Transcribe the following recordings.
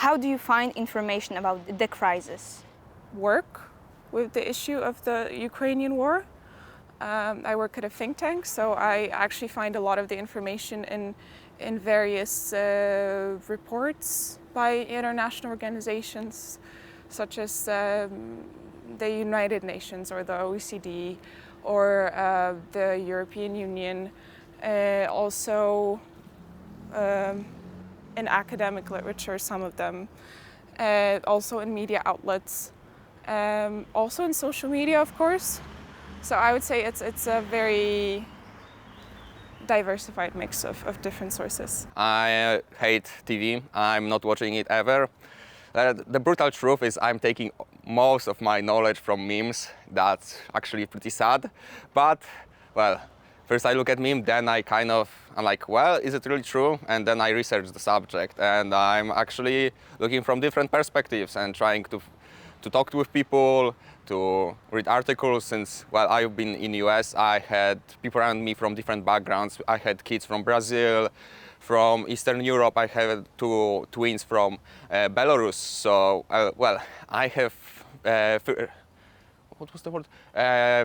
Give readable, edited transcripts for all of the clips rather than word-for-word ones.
How do you find information about the crisis? Work with the issue of the Ukrainian war. I work at a think tank, so I actually find a lot of the information in various reports by international organizations such as the United Nations or the OECD or the European Union. Also in academic literature, some of them. Also in media outlets. Also in social media, of course. So I would say it's a very diversified mix of different sources. I hate TV. I'm not watching it ever. The brutal truth is I'm taking most of my knowledge from memes. That's actually pretty sad. But, well, first I look at meme, then I'm like, well, is it really true? And then I research the subject. And I'm actually looking from different perspectives and trying to talk with people, to read articles. Since, well, I've been in the US, I had people around me from different backgrounds. I had kids from Brazil, from Eastern Europe. I have two twins from Belarus. So, well, I have, what was the word?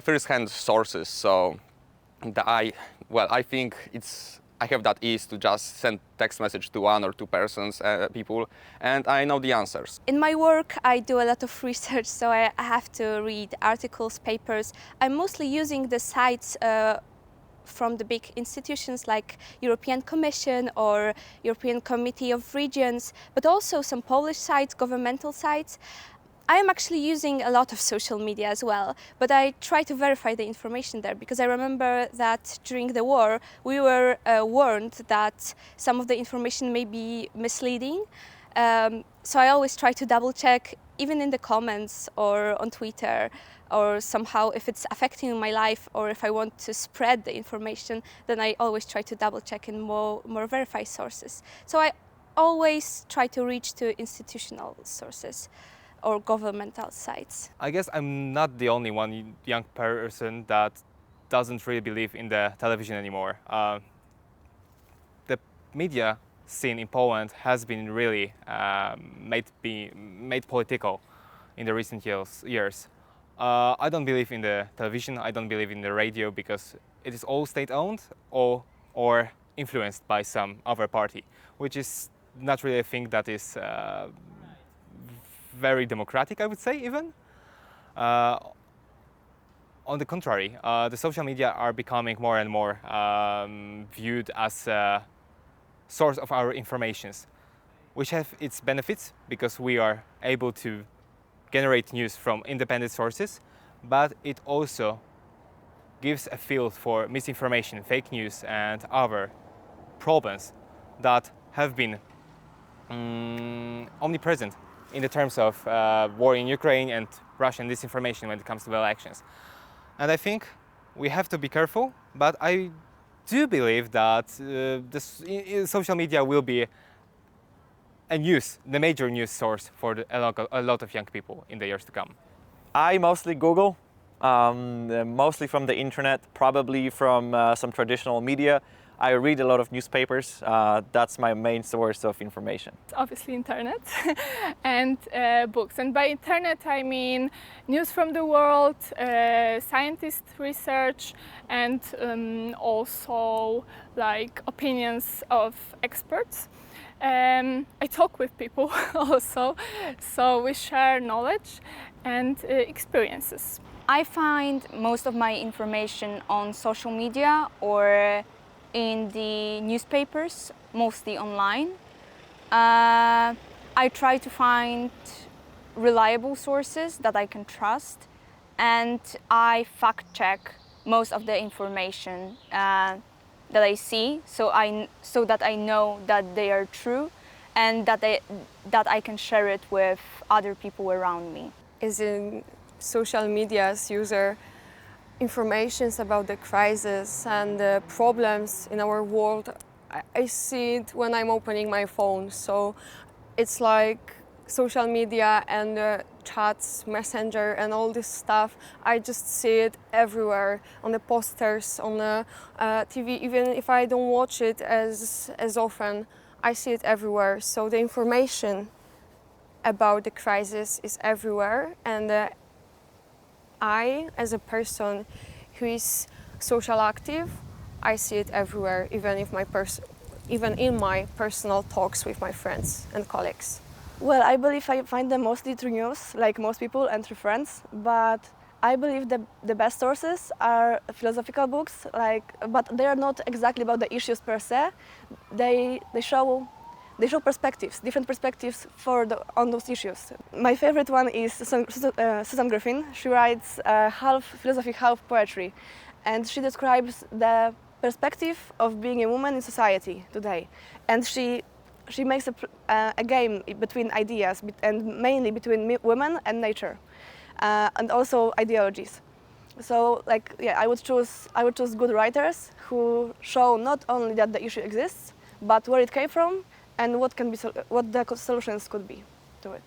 First-hand sources. So, I think I have that ease to just send text message to one or two persons, people, and I know the answers. In my work, I do a lot of research, so I have to read articles, papers. I'm mostly using the sites from the big institutions like European Commission or European Committee of Regions, but also some Polish sites, governmental sites. I am actually using a lot of social media as well, but I try to verify the information there because I remember that during the war we were warned that some of the information may be misleading. So I always try to double check, even in the comments or on Twitter, or somehow if it's affecting my life or if I want to spread the information, then I always try to double check in more verified sources. So I always try to reach to institutional sources or governmental sites. I guess I'm not the only one young person that doesn't really believe in the television anymore. The media scene in Poland has been really made political in the recent years. I don't believe in the television, I don't believe in the radio because it is all state-owned or influenced by some other party, which is not really a thing that is very democratic, I would say, even. On the contrary, the social media are becoming more and more viewed as a source of our informations, which have its benefits because we are able to generate news from independent sources, but it also gives a field for misinformation, fake news, and other problems that have been omnipresent in the terms of war in Ukraine and Russian disinformation when it comes to the elections. And I think we have to be careful, but I do believe that social media will be the major news source for a lot of young people in the years to come. I mostly Google, mostly from the internet, probably from some traditional media. I read a lot of newspapers. That's my main source of information. Obviously internet and books. And by internet I mean news from the world, scientist research, and also like opinions of experts. I talk with people also, so we share knowledge and experiences. I find most of my information on social media or in the newspapers, mostly online. I try to find reliable sources that I can trust, and I fact check most of the information that I see, so that I know that they are true and that I can share it with other people around me. As in social media's user, informations about the crisis and the problems in our world, I see it when I'm opening my phone. So it's like social media and chats, messenger and all this stuff. I just see it everywhere, on the posters, on the TV. Even if I don't watch it as often, I see it everywhere. So the information about the crisis is everywhere, and I, as a person who is social active, I see it everywhere, even in my personal talks with my friends and colleagues. Well, I believe I find them mostly through news, like most people, and through friends. But I believe the best sources are philosophical books, but they are not exactly about the issues per se. They show perspectives, different perspectives on those issues. My favorite one is Susan Griffin. She writes half philosophy, half poetry, and she describes the perspective of being a woman in society today. And she makes a game between ideas, and mainly between women and nature, and also ideologies. So, I would choose good writers who show not only that the issue exists, but where it came from and what the solutions could be to it.